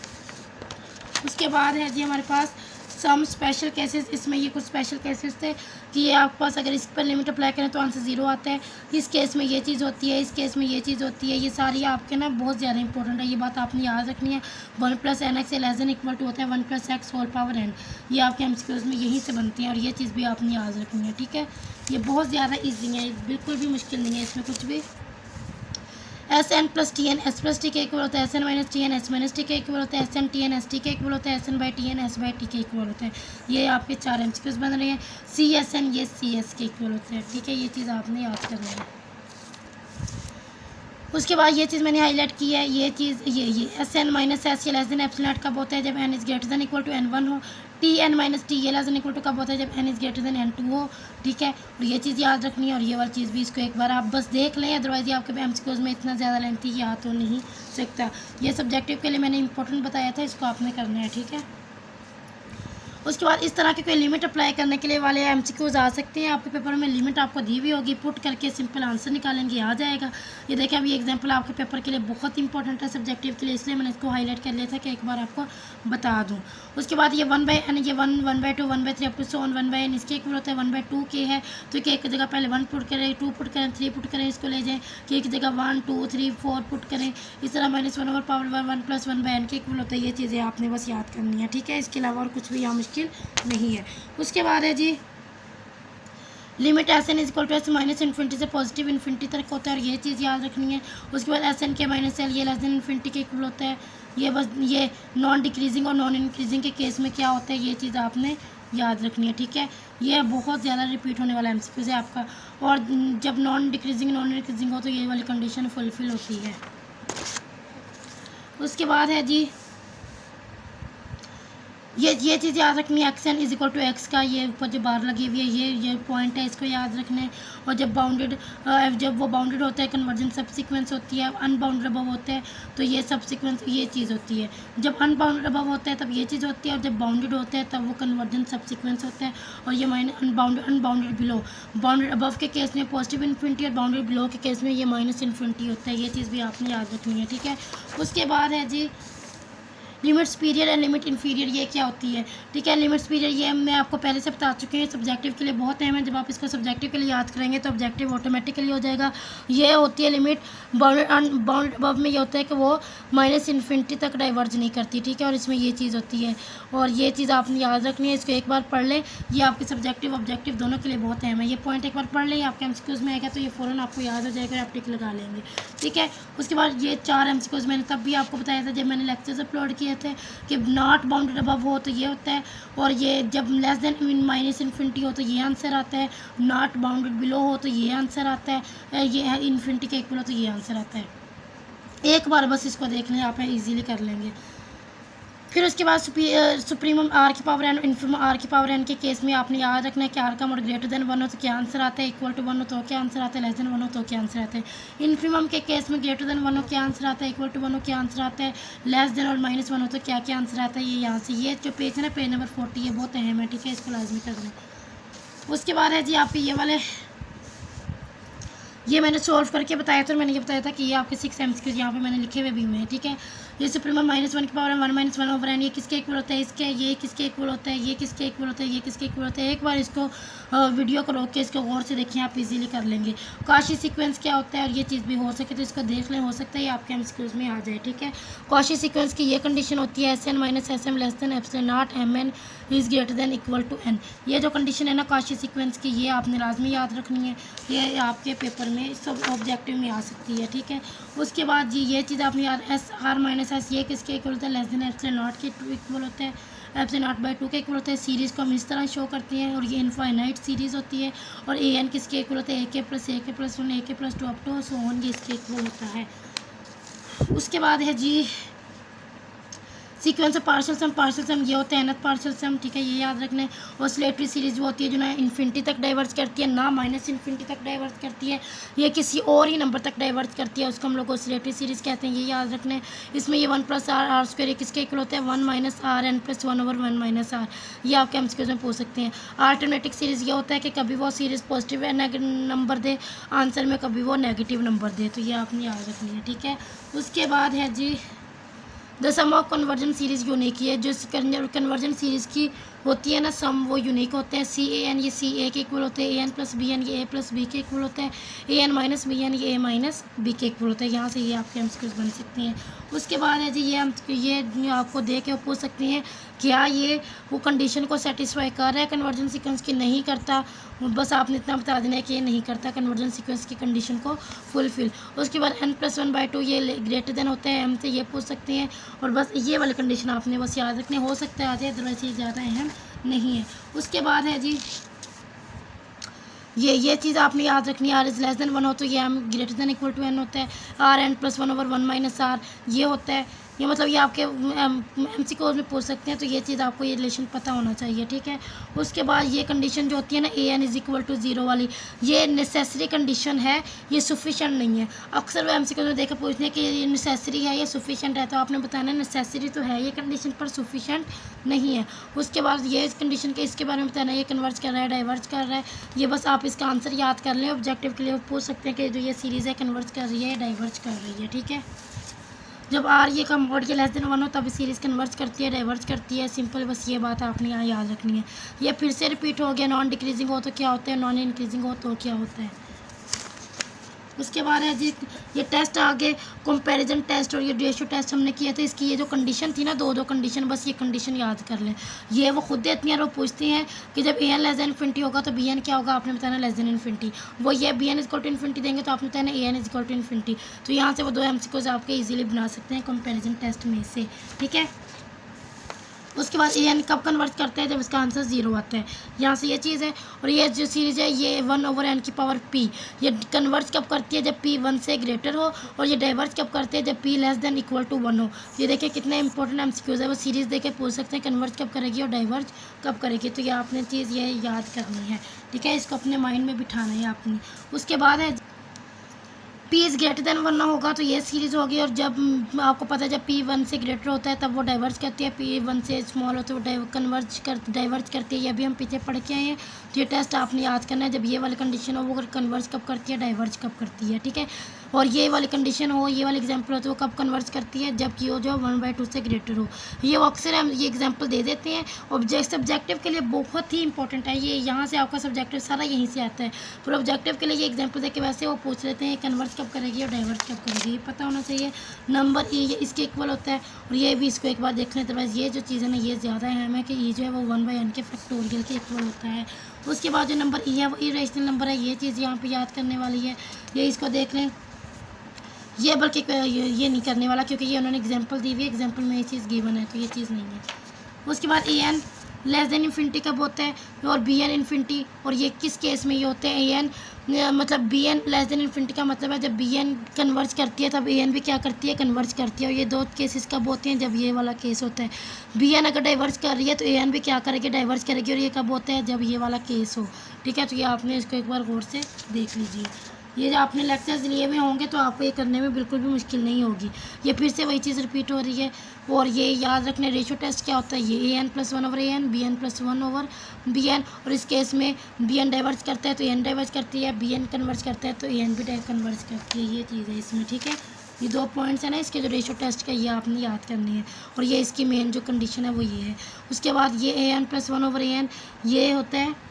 उसके बाद है जी हमारे पास सम स्पेशल केसेस। इसमें ये कुछ स्पेशल केसेस थे कि ये आपके पास अगर इस पर लिमिट अप्लाई करें तो आंसर 0 आता है। इस केस में ये चीज़ होती है, इस केस में ये चीज़ होती है। ये सारी आपके ना बहुत ज़्यादा इंपॉर्टेंट है, ये बात आपने याद रखनी है। 1 + nx ≤ होता है 1 + x होल n। ये आपके MCQs में यहीं से बनती हैं और ये चीज़ भी आपने याद रखनी है, ठीक है। ये बहुत ज़्यादा ईजी है, बिल्कुल भी मुश्किल नहीं है इसमें कुछ भी। Sn + Tn S + T के इक्वल होता है Sn - Tn S - T के इक्वल होता है Sn Tn S T के इक्वल होता है Sn/Tn S/T के इक्वल होता है। ये आपके 4 MCQs बन रहे हैं। CSn ये CS के इक्वल होते हैं, ठीक है। ये चीज़ आपने याद करनी है। उसके बाद ये चीज़ मैंने हाईलाइट की है, ये चीज़ ये Sn - S ये < कब होता है, जब n > n1 हो। Tn - T ये < कब होता है, जब n > n2 हो, ठीक है। और ये चीज़ याद रखनी है। और ये वाली चीज़ भी इसको एक बार आप बस देख लें, अदरवाइज़ ये आपके MCQs में इतना ज़्यादा लेंथी याद तो नहीं सकता। ये सब्जेक्टिव के लिए मैंने इंपॉर्टेंट बताया था, इसको आपने करना है, ठीक है। उसके बाद इस तरह के कोई लिमिट अप्लाई करने के लिए वाले MCQs आ सकते हैं। आपके पेपर में लिमिट आपको दी हुई होगी, पुट करके सिंपल आंसर निकालेंगे, आ जाएगा। ये देखें अभी एग्जांपल आपके पेपर के लिए बहुत इंपॉर्टेंट है सब्जेक्टिव के लिए, इसलिए मैंने इसको हाईलाइट कर लिया था कि एक बार आपको बता दूँ। उसके बाद ये 1/n ये 1 1/2 1/3 अप टू सो 1/n इसके इक्वल होता है 1/2 के है। तो कि एक जगह पहले 1 पुट करें, 2 पुट करें, 3 पुट करें, इसको ले जाएँ कि एक जगह 1 2 3 4 पुट करें। इस तरह -1/1 + 1/n के इक्वल होता है। ये चीज़ें आपने बस याद करनी है, ठीक है। इसके अलावा और कुछ भी यहाँ मुश्किल नहीं है। उसके बाद है जी लिमिट Sn = S -∞ से पॉजिटिव इन्फिनिटी तक होता है, और ये चीज़ याद रखनी है। उसके बाद Sn के -l ये < के इक्वल होता है। ये बस ये नॉन डिक्रीजिंग और नॉन इंक्रीजिंग के केस में क्या होता है, ये चीज़ आपने याद रखनी है, ठीक है। ये बहुत ज़्यादा रिपीट होने वाला MCQ है आपका। और जब नॉन डिक्रीजिंग नॉन इंक्रीजिंग हो तो ये वाली कंडीशन फुलफिल होती है। उसके बाद है जी ये चीज़ याद रखनी है। Xn = x का ये ऊपर जो बार लगी हुई है ये पॉइंट है, इसको याद रखना है। और जब वो बाउंडेड होता है कन्वर्जन सब सीक्वेंस होती है। अनबाउंडेड अबव होता है तो ये सब सीक्वेंस ये चीज़ होती है। जब अनबाउंडेड अबव होता है तब ये चीज़ होती है, और जब बाउंडेड होता है तब वो कन्वर्जन सब सीक्वेंस होता है। और ये अनबाउंडेड बिलो, बाउंडेड अबव के केस में पॉजिटिव इन्फिनिटी और बाउंडेड बिलो के केस में ये -∞ होता है। ये चीज़ भी आपने याद रखनी है, ठीक है। उसके बाद है जी limits period and limit inferior, ये क्या होती है, ठीक है। लिमिट्स पीरियड ये मैं आपको पहले से बता चुके हैं, सब्जेक्टिव के लिए बहुत अहम है। जब आप इसको सब्जेक्टिव के लिए याद करेंगे तो ऑब्जेक्टिव ऑटोमेटिकली हो जाएगा। ये होती है लिमिट बाउंडेड अबव में ये होता है कि वो -∞ तक डाइवर्ज नहीं करती, ठीक है। और इसमें ये चीज़ होती है, और ये चीज़ आपने याद रखनी है। इसको एक बार पढ़ लें, ये आपके सब्जेक्टिव ऑब्जेक्टिव दोनों के लिए बहुत अहम है। ये पॉइंट एक बार पढ़ लें, आपके MCQs में आएगा तो ये फ़ौरन आपको याद हो जाएगा, आप टिक लगा लेंगे, ठीक है। उसके बाद ये 4 MCQs मैंने तब भी आपको बताया था जब मैंने लेक्चर्स अपलोड किए थे कि नॉट बाउंडेड अबव हो तो ये होता है, और ये जब < हो तो ये आंसर आता है। नॉट बाउंडेड बिलो हो तो ये आंसर आता है। ये इन्फिनिटी के इक्वल हो तो ये आंसर आता है। एक बार बस इसको देख लें, आप इजीली कर लेंगे। फिर उसके बाद सुप्रीमम r⁴n इन्फीमम r⁴n के केस में आपने याद रखना है कि r का मोड >1 हो तो क्या आंसर आता है, इक्वल टू 1 हो तो क्या आंसर आता है, <1 हो तो क्या आंसर आता है। इन्फीमम के केस में >1 हो क्या आंसर आता है, इक्वल टू 1 हो क्या आंसर आता है, < और -1 हो तो क्या क्या आंसर आता है। ये यहाँ से ये जो पेज है ना, पेज नंबर 40, ये बहुत अहम है, ठीक है। इसको लाजमी कर दें। उसके बाद है जी आपके ये वाले, ये मैंने सॉल्व करके बताया था, और मैंने ये बताया था कि ये आपके 6 MCQs यहाँ पे मैंने लिखे हुए भी हुए हैं, ठीक है। ये सुप्रीमम -1 1 - 1 ये किसके इक्वल होता है, इसके, ये किसके इक्वल होता है, ये किसके इक्वल होता है, ये किसके इक्वल होता है। एक बार इसको वीडियो को रोक के इसको गौर से देखिए, आप इजीली कर लेंगे। कॉची सीक्वेंस क्या होता है, और ये चीज़ भी हो सके तो इसको देख लें, हो सकता है ये आपके MCQs में आ जाए, ठीक है। कॉची सीक्वेंस की ये कंडीशन होती है Sn - Sm < Mn > n। ये जो कंडीशन है ना कॉची सीक्वेंस की, ये आपने लाजमी याद रखनी है। ये आपके पेपर में सब ऑब्जेक्टिव में आ सकती है, ठीक है। उसके बाद जी ये चीज़ आपने याद r - s ये किसके इक्वल होता है, < के इक्वल होता है, ε0/2 के इक्वल होता है। सीरीज़ को हम इस तरह शो करते हैं, और ये इनफाइनाइट सीरीज़ होती है। और an किसके इक्वल होता है, ak + ak + 1 ak + 2 up to so on, ये इसके इक्वल होता है। उसके बाद है जी सीक्वेंस ऑफ पार्शियल सम ये होते हैं nth पार्शियल सम, ठीक है, ये याद रखना है। ऑसिलेटरी सीरीज वो होती है जो ना इन्फिनिटी तक डाइवर्ज करती है, ना माइनस इन्फिनिटी तक डाइवर्ज करती है, ये किसी और ही नंबर तक डाइवर्ज करती है, उसको हम लोग ऑसिलेटरी सीरीज कहते हैं, ये याद रखना है। इसमें ये 1 + r² ये किसके इक्वल होता है, 1 - r n + 1/1 - r, ये आपके एमसीक्यूज में पूछ सकते हैं। अल्टरनेटिव सीरीज ये होता है कि कभी वो सीरीज पॉजिटिव नंबर दे आंसर में, कभी वो नेगेटिव नंबर दे, तो ये आपने याद रखनी है, ठीक है। उसके बाद है जी the sum of convergence series unique है, जो कन्वर्जन सीरीज़ की होती है ना सम, वो यूनिक होते हैं। CAN ये CA के इक्वल होते हैं, AN + BN ये A + B के इक्वल होते हैं, AN - BN ये A - B के इक्वल होते हैं। यहाँ से ये आपके एमसीक्यूज बन सकते हैं। उसके बाद है जी ये आपको दे के पूछ सकते हैं क्या ये वो कंडीशन को सेटिस्फाई कर रहा है कन्वर्जन सीक्वेंस की, नहीं करता, बस आपने इतना बता देना है कि ये नहीं करता कन्वर्जन सीक्वेंस की कंडीशन को फुलफिल। उसके बाद n+1/2 ये ग्रेटर देन होते हैं m से, ये पूछ सकते हैं। और बस ये वाली कंडीशन आपने बस याद रखनी, हो सकता है आ जाए, अदरवाइज ये ज़्यादा अहम नहीं है। उसके बाद है जी ये चीज़ आपने याद रखनी है, r इज़ लेस देन 1 हो तो ये m greater than equal to n होता है, rn + 1/1 - r ये होता है। ये मतलब ये आपके MCQ में पूछ सकते हैं, तो ये चीज़ आपको ये रिलेशन पता होना चाहिए, ठीक है। उसके बाद ये कंडीशन जो होती है ना AN = 0 वाली, ये नेसेसरी कंडीशन है, ये सफिशेंट नहीं है। अक्सर वो MCQ में देकर पूछते हैं कि ये नेसेसरी है, ये सफिशेंट है, तो आपने बताना नेसेसरी तो है ये कंडीशन, पर सफिशेंट नहीं है। उसके बाद ये इस कंडीशन के इसके बारे में बताना, ये कन्वर्ज कर रहा है, डाइवर्ज कर रहा है, ये बस आप इसका आंसर याद कर लें। ऑब्जेक्टिव के लिए पूछ सकते हैं कि जो ये सीरीज़ है कन्वर्ज कर रही है, डाइवर्ज कर रही है, ठीक है। जब r ये कम और ये लेस देन 1 हो तब सीरीज़ कन्वर्ज करती है, डाइवर्ज करती है, सिंपल, बस ये बात आपने यहाँ याद रखनी है। ये फिर से रिपीट हो गया, नॉन डिक्रीजिंग हो तो क्या होता है, नॉन इंक्रीजिंग हो तो क्या होता है। उसके बाद है जी ये टेस्ट आगे कंपैरिजन टेस्ट और ये रेशियो टेस्ट हमने किया था, इसकी ये जो कंडीशन थी ना, दो कंडीशन, बस ये कंडीशन याद कर लें। ये वो खुद देती हैं और वो पूछती हैं कि जब AN लेस देन इन्फिनिटी होगा तो BN क्या होगा, आपने बताना लेस देन इन्फिनिटी। वो ये BN = इन्फिनिटी देंगे तो आपने बताना AN = इन्फिनिटी। तो यहाँ से वो 2 MCQs आपके ईजिली बना सकते हैं कंपेरिजन टेस्ट में से, ठीक है। उसके बाद AN कब कन्वर्ट करते हैं, जब इसका आंसर 0 आता है, यहाँ से ये चीज़ है। और ये जो सीरीज़ है ये 1/n⁻p, ये कन्वर्ट कब करती है, जब p 1 से ग्रेटर हो, और ये डाइवर्ज कब करते हैं, जब p less than equal to 1 हो। ये देखिए कितने इंपॉर्टेंट MCQs है, वो सीरीज़ देके पूछ सकते हैं कन्वर्ट कब करेगी और डाइवर्ज कब करेगी, तो ये आपने चीज़ ये याद करनी है, ठीक है, इसको अपने माइंड में बिठाना है आपने। उसके बाद है p इज़ ग्रेटर देन 1 होगा तो ये सीरीज़ होगी, और जब आपको पता है जब p 1 से ग्रेटर होता है तब वो डाइवर्ज करती है, p 1 से स्मॉल होता है वो डाइवर्ज करती है, ये भी हम पीछे पढ़ के आए हैं। तो ये टेस्ट आपने याद करना है, जब ये वाली कंडीशन हो वो अगर कन्वर्ज कब करती है, डाइवर्ज कब करती है, ठीक है। और ये वाली कंडीशन हो, ये वाली एग्जाम्पल हो तो वो कब कन्वर्ज करती है, जब की हो जो 1/2 से ग्रेटर हो। ये अक्सर हम ये एग्जाम्पल दे देते हैं, सब्जेक्टिव के लिए बहुत ही इंपॉर्टेंट है ये, यहाँ से आपका सब्जेक्टिव सारा यहीं से आता है। फिर ऑब्जेक्टिव के लिए ये एग्जाम्पल दे के वैसे वो पूछ लेते हैं कन्वर्ज कब करेगी और डाइवर्ज कब करेगी, ये पता होना चाहिए। नंबर ये इसके इक्वल होता है, और ये भी इसको एक बार देख लें, अदरवाइज ये जो चीज़ है ना ये ज़्यादा अहम है कि ये जो है वो 1/n के फैक्टोरियल के इक्वल होता है। उसके बाद जो नंबर है वो इरेशनल नंबर है, ये चीज़ यहाँ पे याद करने वाली है, ये इसको देख लें। ये बल्कि ये नहीं करने वाला क्योंकि ये उन्होंने एग्जांपल दी हुई है, एग्जांपल में ये चीज़ गिवन है तो ये चीज़ नहीं है। उसके बाद AN लेस देन इन्फिनिटी कब होता है, और BN इन्फिनिटी, और ये किस केस में ये होते हैं AN मतलब BN लेस देन इन्फिनिटी का मतलब है जब BN कन्वर्ज करती है तब AN भी क्या करती है, कन्वर्ज करती है। और ये 2 केसेस कब होते हैं, जब ये वाला केस होता है। BN अगर डाइवर्ज कर रही है तो AN भी क्या करेगी, डाइवर्ज करेगी, और ये कब होता है, जब ये वाला केस हो, ठीक है। तो ये आपने इसको एक बार गौर से देख लीजिए, ये जो आपने लेक्चर्स लिए हुए होंगे तो आपको ये करने में बिल्कुल भी मुश्किल नहीं होगी। ये फिर से वही चीज़ रिपीट हो रही है, और ये याद रखने रेशियो टेस्ट क्या होता है, ये AN + 1/AN, BN + 1/BN, और इस केस में BN डाइवर्ज करता है तो AN डाइवर्ज करती है, BN कन्वर्ज करता है तो AN भी कन्वर्ज करती है, ये चीज़ है इसमें, ठीक है। ये 2 पॉइंट्स हैं ना इसके जो रेशियो टेस्ट का, ये आपने याद करनी है, और ये इसकी मेन जो कंडीशन है वो ये है। उसके बाद ये AN + 1/AN ये होता है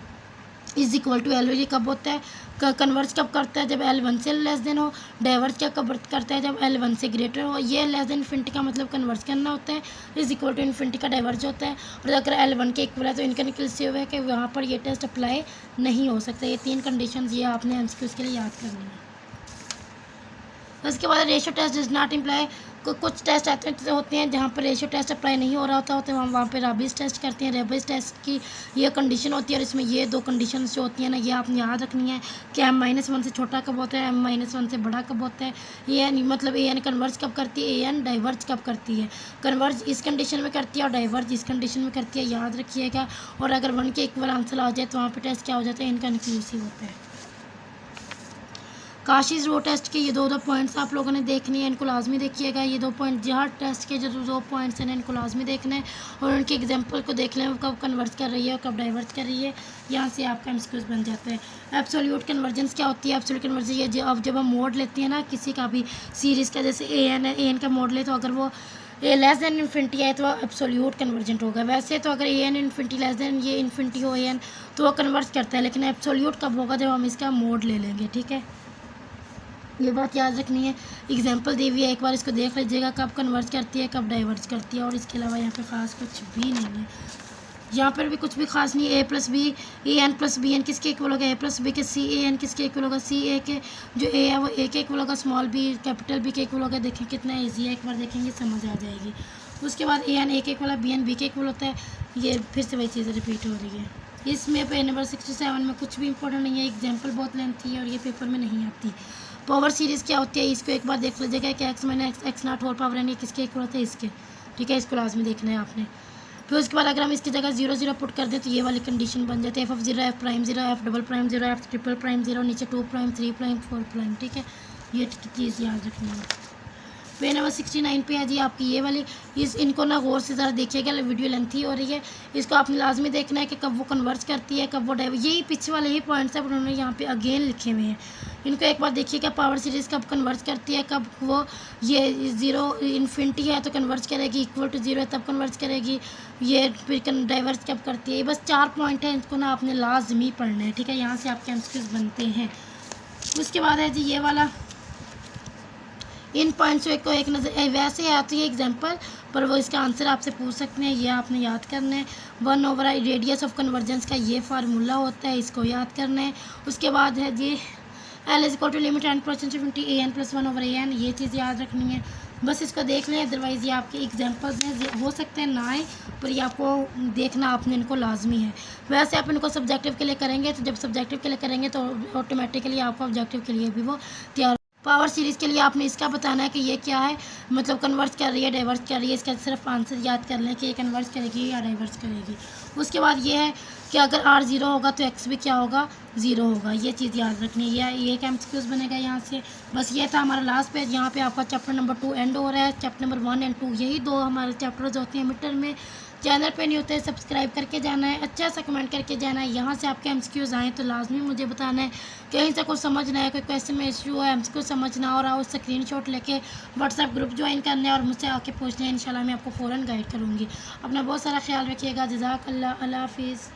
इज़ इक्वल टू L, ये कब होता है, कन्वर्ज कब करता है, जब L 1 से लेस देन हो, डाइवर्ज क्या कब करता है, जब L 1 से ग्रेटर हो। ये लेस देन इन्फिनिटी का मतलब कन्वर्ज करना होता है, इज़ इक्वल टू इन्फिनिटी का डाइवर्ज होता है, और अगर L 1 के इक्वल है तो इनका निकल से हुआ है कि वहाँ पर ये टेस्ट अप्लाई नहीं हो सकता। ये 3 कंडीशन ये आपने MCQ के लिए याद करनी है। उसके बाद ratio test does not imply, कुछ टेस्ट ऐसे होते हैं जहाँ पर रेशो टेस्ट अप्लाई नहीं हो रहा होता है, वहाँ पे रेबीज़ टेस्ट करते हैं। रेबीज़ टेस्ट की ये कंडीशन होती है और इसमें ये 2 कंडीशन जो होती हैं ना, ये आपने याद रखनी है कि M-1 से छोटा कब होता है, M-1 से बड़ा कब होता है। ये मतलब AN कन्वर्ज कब करती है, AN डाइवर्ज कब करती है। कन्वर्ज इस कंडीशन में करती है और डाइवर्ज इस कंडीशन में करती है, याद रखिएगा। और अगर 1 के इक्वल आंसर आ जाए तो वहाँ पर टेस्ट क्या हो जाता है, इनकन्क्लूसिव होता है। काशीज़ रो टेस्ट के ये 2 पॉइंट्स आप लोगों ने देखने हैं, इनको लाजमी देखिएगा। ये 2 पॉइंट जहाँ टेस्ट के जो 2 पॉइंट्स हैं इनको लाजमी देखना है और उनके एग्जांपल को देख लें, वो कब कन्वर्ट कर रही है और कब डाइवर्ट कर रही है। यहाँ से आपका एमसीक्यूज़ बन जाता है। एब्सोल्यूट कन्वर्जेंस क्या होती है? एब्सोल्यूट कन्वर्जेंस ये जब हम मोड लेते हैं ना किसी का भी सीरीज़ का, जैसे AN है, AN का मोड ले तो अगर वो लेस देन इन्फिनिटी है तो एब्सोल्यूट कन्वर्जेंट होगा। वैसे तो अगर AN इन्फिनिटी लेस देन ये इन्फिनिटी हो AN तो वो कन्वर्ट करता है, लेकिन एब्सोल्यूट कब होगा? जब हम इसका मोड ले लेंगे। ठीक है, ये बात याद रखनी है। एग्जांपल दी हुई है, एक बार इसको देख लीजिएगा कब कन्वर्ट करती है, कब डाइवर्ट करती है। और इसके अलावा यहाँ पे ख़ास कुछ भी नहीं है, यहाँ पर भी कुछ भी खास नहीं है। A+B AN + BN किसके इक्वल होगा? A+B के CAN किसके इक्वल होगा? CA के जो A है वो A के इक्वल होगा, स्मॉल b कैपिटल B के इक्वल होगा। देखें कितना ईजी है, एक बार देखेंगे समझ आ जाएगी। उसके बाद AN A के इक्वल है, BN B के इक्वल होता है। ये फिर से वही चीज़ रिपीट हो रही है। इसमें पेज नंबर 67 में कुछ भी इंपॉर्टेंट नहीं है, एग्जाम्पल बहुत लेंथी है और ये पेपर में नहीं आती। पावर सीरीज़ क्या होती है इसको एक बार देख लीजिएगा कि x-x0 होल पावर n किसके इक्वल होता है? इसके। ठीक है, इसको लाजमी देखना है आपने। फिर उसके बाद अगर हम इसकी जगह 0 0 पुट कर दें तो ये वाली कंडीशन बन जाती है f(0) f'0 f''0 f''0 नीचे 2 प्राइम 3 प्राइम 4 प्राइम। ठीक है, ये चीज़ याद रखनी है। पेज नंबर 69 पे है जी आपकी ये वाली। इनको ना गौर से ज़रा देखिएगा, वीडियो लेंथी हो रही है। इसको आपने लाजमी देखना है कि कब वो कन्वर्ट करती है, कब वो डाइवर्ट। यही पीछे वाले ही पॉइंट्स हैं, उन्होंने यहाँ पे अगेन लिखे हुए हैं। इनको एक बार देखिएगा, पावर सीरीज़ कब कन्वर्ट करती है, कब वो ये 0 इन्फिनिटी है तो कन्वर्ट करेगी, इक्वल टू 0 है तब कन्वर्ट करेगी, ये फिर डाइवर्ट कब करती है। ये बस 4 पॉइंट हैं, इनको ना आपने लाजमी पढ़ना है। ठीक है, यहाँ से आपके एमसीक्यूज़ बनते हैं। उसके बाद है जी ये वाला, इन पॉइंट्स को एक नज़र वैसे आती है एग्जांपल, पर वो इसका आंसर आपसे पूछ सकते हैं, ये आपने याद करना है। 1/, रेडियस ऑफ कन्वर्जेंस का ये फार्मूला होता है, इसको याद करना है। उसके बाद है जी L = limit n% AN + 1/AN, ये चीज़ याद रखनी है। बस इसको देख लें, अदरवाइज़ ये आपके एग्जांपल्स हैं, हो सकते हैं ना आए, पर ये आपको देखना आपने इनको लाजमी है। वैसे आप इनको सब्जेक्टिव के लिए करेंगे तो जब सब्जेक्टिव के लिए करेंगे तो ऑटोमेटिकली आपको ऑब्जेक्टिव के लिए भी वो तैयार। पावर सीरीज़ के लिए आपने इसका बताना है कि ये क्या है, मतलब कन्वर्ट कर रही है, डाइवर्ट कर रही है। इसका सिर्फ आंसर याद कर लें कि ये कन्वर्ट करेगी या डाइवर्ट करेगी। उसके बाद ये है कि अगर R 0 होगा तो X भी क्या होगा? 0 होगा। ये चीज़ याद रखनी है। ये एक एमसीक्यूज़ बनेगा यहाँ से। बस ये था हमारा लास्ट पेज। यहाँ पे आपका चैप्टर नंबर 2 एंड हो रहा है। चैप्टर नंबर 1 और 2 यही 2 हमारे चैप्टर्स होते हैं मिड टर्म में। चैनल पे नहीं होते सब्सक्राइब करके जाना है, अच्छा सा कमेंट करके जाना है। यहाँ से आपके एमसीक्यूज़ आएँ तो लाजमी मुझे बताना है, कहीं से कुछ समझ ना है, कोई क्वेश्चन में इशू है, एमसीक्यू समझना और आओ स्क्रीनशॉट लेके व्हाट्सएप ग्रुप ज्वाइन करना है और मुझसे आके पूछना है। इंशाल्लाह मैं आपको फ़ौरन गाइड करूँगी। अपना बहुत सारा ख्याल रखिएगा। जज़ाकल्लाह, अल्लाह हाफिज़।